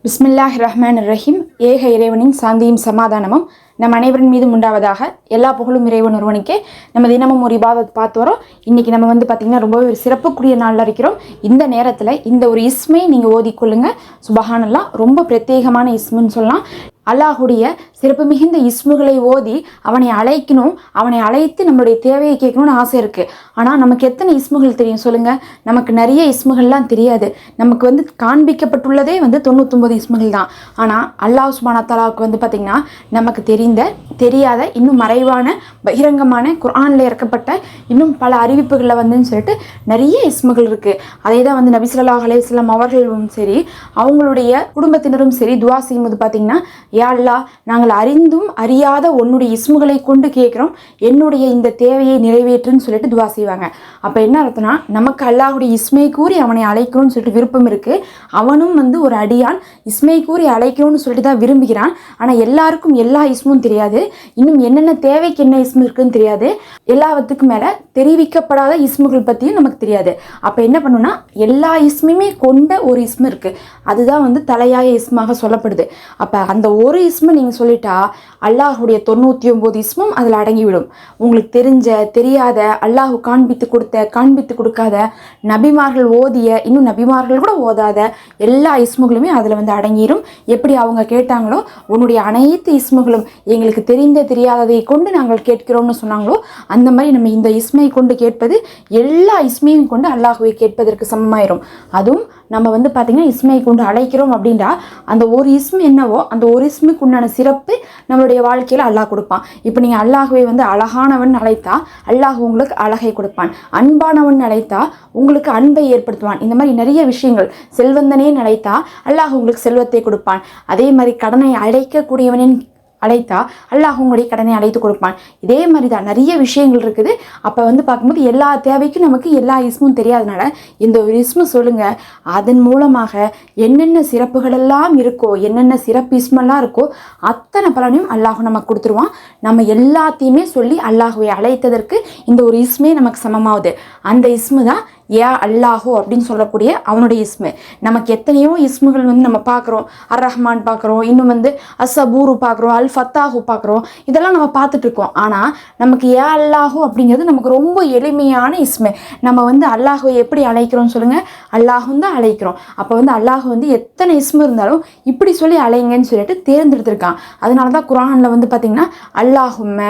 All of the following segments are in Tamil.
பிஸ்மில்லாஹிர்ரஹ்மானிர்ரஹீம். ஏக இறைவனின் சாந்தியும் சமாதானமும் நம் அனைவரின் மீதும் உண்டாவதாக. எல்லா புகழும் இறைவன் ஒருவனுக்கே. நம்ம தினமும் ஒரு இபாதத் பார்த்து வரோம். இன்றைக்கி நம்ம பார்த்திங்கன்னா ரொம்பவே ஒரு சிறப்புக்குரிய நாளில் இருக்கிறோம். இந்த நேரத்தில் இந்த ஒரு இஸ்மை நீங்கள் ஓதிக்கொள்ளுங்க. சுபஹானல்லாஹ், ரொம்ப பிரத்யேகமான இஸ்முன்னு சொல்லலாம். அல்லாஹுடைய சிறப்பு மிகுந்த இஸ்முகளை ஓதி அவனை அழைக்கணும், அவனை அழைத்து நம்மளுடைய தேவையை கேட்கணும்னு ஆசை இருக்குது. ஆனால் நமக்கு எத்தனை இஸ்முகள் தெரியும் சொல்லுங்கள்? நமக்கு நிறைய இஸ்முகள்லாம் தெரியாது. நமக்கு காண்பிக்கப்பட்டுள்ளதே 99 இஸ்முகள் தான். ஆனால் அல்லாஹ் சுப்ஹானஹு வ தஆலாவுக்கு பார்த்திங்கன்னா நமக்கு தெரியாத இன்னும் மறைவான பகிரங்கமான குர்ஆனில் இறக்கப்பட்ட இன்னும் பல அறிவிப்புகளில் சொல்லிட்டு நிறைய இஸ்முகள் இருக்குது. அதே தான் நபி ஸல்லல்லாஹு அலைஹி வஸல்லம் அவர்களும் சரி, அவங்களுடைய குடும்பத்தினரும் சரி துஆ செய்யும்போது பார்த்திங்கன்னா, யா அல்லாஹ், நாங்கள் அறிந்தும் அறியாத உன்னுடைய இஸ்முகளை கொண்டு கேட்குறோம், என்னுடைய இந்த தேவையை நிறைவேற்றுன்னு சொல்லிட்டு துவா செய்வாங்க. அப்போ என்ன அர்த்தம்னா, நமக்கு அல்லாஹுடைய இஸ்மை கூறி அவனை அழைக்கணும்னு சொல்லிட்டு விருப்பம் இருக்குது. அவனும் ஒரு அடியான் இஸ்மை கூறி அழைக்கணும்னு சொல்லிட்டு தான் விரும்புகிறான். ஆனால் எல்லாருக்கும் எல்லா இஸ்மும் தெரியாது. இன்னும் என்னென்ன தேவைக்கு என்ன இஸ்மு இருக்குன்னு தெரியாது. எல்லாத்துக்கும் மேலே தெரிவிக்கப்படாத இஸ்முகள் பற்றியும் நமக்கு தெரியாது. அப்போ என்ன பண்ணுன்னா, எல்லா இஸ்முமே கொண்ட ஒரு இஸ்மு இருக்குது. அதுதான் தலையாய இஸ்மாக சொல்லப்படுது. அப்போ அந்த ஒரு இஸ்மை நீங்கள் சொல்லிட்டா அல்லாஹுடைய 99 இஸ்மும் அதில் அடங்கிவிடும். உங்களுக்கு தெரியாத, அல்லாஹு காண்பித்து கொடுக்காத, நபிமார்கள் ஓதிய, இன்னும் நபிமார்கள் கூட ஓதாத எல்லா இஸ்முகளுமே அதில் அடங்கிடும். எப்படி அவங்க கேட்டாங்களோ, உன்னுடைய அனைத்து இஸ்முகளும் எங்களுக்கு தெரியாததை கொண்டு நாங்கள் கேட்கிறோம்னு சொன்னாங்களோ, அந்த மாதிரி நம்ம இந்த இஸ்மை கொண்டு கேட்பது எல்லா இஸ்மையும் கொண்டு அல்லாஹுவை கேட்பதற்கு சமமாயிரும். அதுவும் நம்ம பார்த்திங்கன்னா இஸ்மை கொண்டு அழைக்கிறோம் அப்படின்றா அந்த ஒரு இஸ்மு என்னவோ அந்த ஒரு இஸ்முக்கு உண்டான சிறப்பு நம்மளுடைய வாழ்க்கையில் அல்லாஹ் கொடுப்பான். இப்போ நீங்கள் அல்லாஹுவை அழகானவன் அழைத்தா அல்லாஹ் உங்களுக்கு அழகை கொடுப்பான். அன்பானவன் அழைத்தா உங்களுக்கு அன்பை ஏற்படுத்துவான். இந்த மாதிரி நிறைய விஷயங்கள். செல்வந்தனே அழைத்தா அல்லாஹ் உங்களுக்கு செல்வத்தை கொடுப்பான். அதே மாதிரி கடனை அழைக்கக்கூடியவனின் அழைத்தா அல்லாஹ் உங்களுடைய கடனை அழைத்து கொடுப்பான். இதே மாதிரி தான் நிறைய விஷயங்கள் இருக்குது. அப்போ பார்க்கும்போது எல்லா தேவைக்கும் நமக்கு எல்லா இஸ்மும் தெரியாதனால இந்த ஒரு இஸ்மு சொல்லுங்கள். அதன் மூலமாக என்னென்ன சிறப்புகளெல்லாம் இருக்கோ, என்னென்ன சிறப்பு இஸ்மெல்லாம் இருக்கோ அத்தனை பலனையும் அல்லாஹ் நமக்கு கொடுத்துருவான். நம்ம எல்லாத்தையுமே சொல்லி அல்லாஹுவை அழைத்ததற்கு இந்த ஒரு இஸ்மே நமக்கு சமமாகுது. அந்த இஸ்மு தான் யா அல்லாஹு அப்படின்னு சொல்லக்கூடிய அவனுடைய இஸ்மு. நமக்கு எத்தனையோ இஸ்முகள் நம்ம பார்க்குறோம். அர் ரஹ்மான் பார்க்குறோம், இன்னும் அஸ்ஸபூரு பார்க்குறோம், அல் ஃபத்தாஹு பார்க்குறோம். இதெல்லாம் நம்ம பார்த்துட்டு இருக்கோம். ஆனால் நமக்கு யா அல்லாஹு அப்படிங்கிறது நமக்கு ரொம்ப எளிமையான இஸ்மு. நம்ம அல்லாஹுவை எப்படி அழைக்கிறோம்னு சொல்லுங்கள்? அல்லாஹும் தான் அழைக்கிறோம். அப்போ அல்லாஹு எத்தனை இஸ்மு இருந்தாலும் இப்படி சொல்லி அழைங்கன்னு சொல்லிட்டு தேர்ந்தெடுத்திருக்கான். அதனால தான் குர்ஆனில் பார்த்திங்கன்னா அல்லாஹும்ம,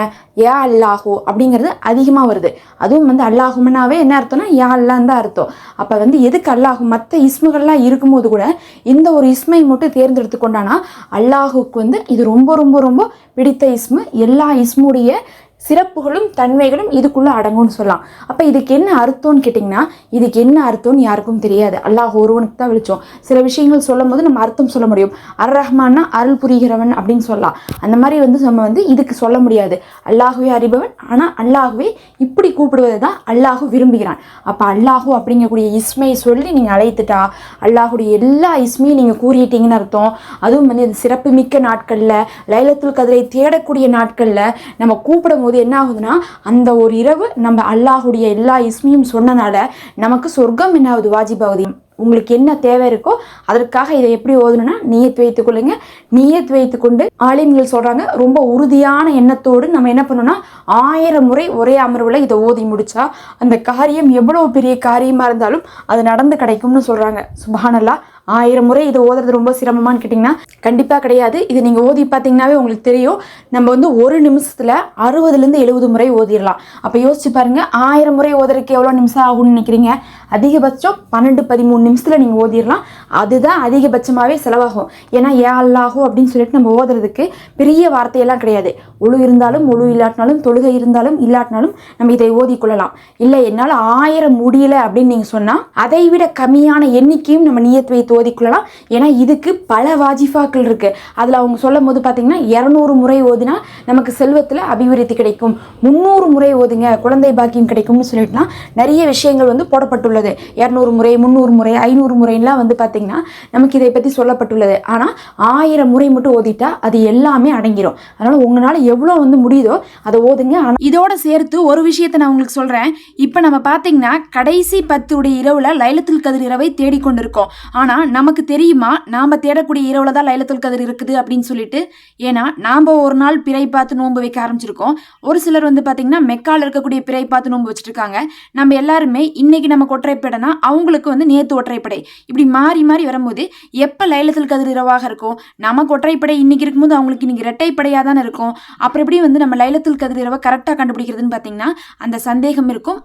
யா அல்லாஹு அப்படிங்கிறது அதிகமாக வருது. அதுவும் அல்லாஹும்மனாவே என்ன அர்த்தம்னா யா அல்லாஹ் தான் அர்த்தம். அப்போ எதுக்கு அல்லாஹு மற்ற இஸ்முகள்லாம் இருக்கும்போது கூட இந்த ஒரு இஸ்மை மட்டும் தேர்ந்தெடுத்து கொண்டானா அல்லாஹுக்கு இது ரொம்ப ரொம்ப ரொம்ப பிடித்த இஸ்மு. எல்லா இஸ்முடைய சிறப்புகளும் தன்மைகளும் இதுக்குள்ளே அடங்கும்னு சொல்லலாம். அப்போ இதுக்கு என்ன அர்த்தம்னு கேட்டிங்கன்னா, இதுக்கு என்ன அர்த்தம்னு யாருக்கும் தெரியாது. அல்லாஹ் ஒருவனுக்கு தான் வெளிச்சம். சில விஷயங்கள் சொல்லும் போது நம்ம அர்த்தம் சொல்ல முடியும். அர் ரஹ்மான்னா அருள் புரிகிறவன் அப்படின்னு சொல்லலாம். அந்த மாதிரி நம்ம இதுக்கு சொல்ல முடியாது. அல்லாஹுவே அறிபவன். ஆனால் அல்லாஹுவே இப்படி கூப்பிடுவதை தான் அல்லாஹு விரும்புகிறான். அப்போ அல்லாஹு அப்படிங்கக்கூடிய இஸ்மை சொல்லி நீங்கள் அழைத்துட்டா அல்லாஹுடைய எல்லா இஸ்மையும் நீங்கள் கூறிட்டீங்கன்னு அர்த்தம். அதுவும் இந்த சிறப்பு மிக்க நாட்களில், லைலத்துல் கத்ரை தேடக்கூடிய நாட்களில் நம்ம கூப்பிடும் என்ன ஆகுதுன்னா, அந்த ஒரு இரவு நம்ம அல்லாஹுடைய எல்லா இஸ்மையும் சொன்னனால நமக்கு சொர்க்கம் என்ன ஆகுது? வாஜிபாகுது. உங்களுக்கு என்ன தேவை இருக்கோ அதற்காக இதை எப்படி ஓதணும்னா நியத் வைத்துக் கொள்ளுங்க. நியத் வைத்துக்கொண்டு ஆலிம்கள் சொல்றாங்க, ரொம்ப உறுதியான எண்ணத்தோடு நம்ம என்ன பண்ணணும்னா 1000 முறை ஒரே அமர்வுல இதை ஓதி முடிச்சா அந்த காரியம் எவ்வளவு பெரிய காரியமா இருந்தாலும் அது நடந்து கிடைக்கும்னு சொல்றாங்க. சுப்ஹானல்லாஹ். 1000 முறை இதை ஓதுறது ரொம்ப சிரமமானு கேட்டிங்கன்னா கண்டிப்பாக கிடையாது. இது நீங்கள் ஓதி பார்த்தீங்கன்னாவே உங்களுக்கு தெரியும். நம்ம ஒரு நிமிஷத்தில் 60-70 முறை ஓதிடலாம். அப்போ யோசிச்சு பாருங்கள், 1000 முறை ஓதுறதுக்கு எவ்வளோ நிமிஷம் ஆகும்னு நினைக்கிறீங்க? அதிகபட்சம் 12-13 நிமிஷத்தில் நீங்கள் ஓதிடலாம். அதுதான் அதிகபட்சமாகவே செலவாகும். ஏன்னா யா அல்லாஹு அப்படின்னு சொல்லிட்டு நம்ம ஓதுறதுக்கு பெரிய வார்த்தையெல்லாம் கிடையாது. ஒழு இருந்தாலும் ஒழு இல்லாட்டினாலும், தொழுகை இருந்தாலும் இல்லாட்டினாலும் நம்ம இதை ஓதிக்கொள்ளலாம். இல்லை என்னால் 1000 முடியல அப்படின்னு நீங்கள் சொன்னால் அதை விட கம்மியான எண்ணிக்கையும் நம்ம நியத் வைத்து ஓதிக்கொள்ளலாம். ஏன்னா இதுக்கு பல வாஜிஃபாக்கள் இருக்கு. அதில் அவங்க சொல்லும் போது பார்த்தீங்கன்னா 200 முறை ஓதினா நமக்கு செல்வத்தில் அபிவிருத்தி கிடைக்கும், 300 முறை ஓதுங்க குழந்தை பாக்கியம் கிடைக்கும்னு சொல்லிட்டுனா நிறைய விஷயங்கள் போடப்பட்டுள்ளது. 200 முறை, 300 முறை, 500 முறைலாம் பார்த்தீங்கன்னா நமக்கு இதை பற்றி சொல்லப்பட்டுள்ளது. ஆனால் 1000 முறை மட்டும் ஓதிட்டா அது எல்லாமே அடங்கிடும். அதனால் உங்களால் எவ்வளோ முடியுதோ அதை ஓதுங்க. இதோட சேர்த்து ஒரு விஷயத்தை நான் உங்களுக்கு சொல்கிறேன். இப்போ நம்ம பார்த்தீங்கன்னா கடைசி 10 இரவில் லைலத்துல் கத்ர் இரவை தேடிக்கொண்டிருக்கோம். ஆனால் நமக்கு தெரியுமா நாம் தேடக்கூடிய இரவில் தான் லைலத்துல் கதிர் இருக்குது அப்படின்னு சொல்லிட்டு? ஏன்னா நாம் ஒரு நாள் பிறை பார்த்து நோன்பு வைக்க ஆரம்பிச்சிருக்கோம். ஒரு சிலர் வந்து பார்த்திங்கன்னா மெக்காவில் இருக்கக்கூடிய பிறை பார்த்து நோன்பு வச்சுட்டு இருக்காங்க. நம்ம எல்லாருமே இன்னைக்கு நமக்கு ஒற்றைப்படைனா அவங்களுக்கு வந்து நேற்று ஒற்றைப்படை, இப்படி மாறி மாறி வரும்போது எப்போ லைலத்துல் கதிர் இரவாக இருக்கும்? நமக்கு ஒற்றைப்படை இன்னைக்கு இருக்கும்போது அவங்களுக்கு இன்னைக்கு இரட்டைப்படையாக தானே இருக்கும். அப்புறம் எப்படி வந்து நம்ம லைலத்துல் கதிர் இரவை கரெக்டாக கண்டுபிடிக்கிறதுன்னு பார்த்தீங்கன்னா அந்த சந்தேகம் இருக்கும்.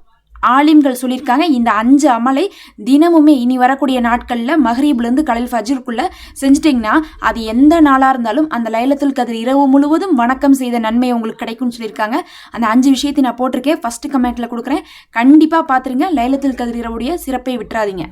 ஆலிம்கள் சொல்லியிருக்காங்க, இந்த 5 அமலை தினமுமே இனி வரக்கூடிய நாட்களில் மஹ்ரீப்லேருந்து காலையில் ஃபஜ்ருக்குள்ளே செஞ்சிட்டிங்கன்னா அது எந்த நாளாக இருந்தாலும் அந்த லைலத்துல் கதிர் இரவு முழுவதும் வணக்கம் செய்த நன்மை உங்களுக்கு கிடைக்கும்னு சொல்லியிருக்காங்க. அந்த 5 விஷயத்தை நான் போட்டிருக்கேன், ஃபஸ்ட்டு கமெண்ட்டில் கொடுக்குறேன். கண்டிப்பாக பார்த்துருங்க, லைலத்துல் கதிர் இரவுடைய சிறப்பை விட்டுறாதீங்க.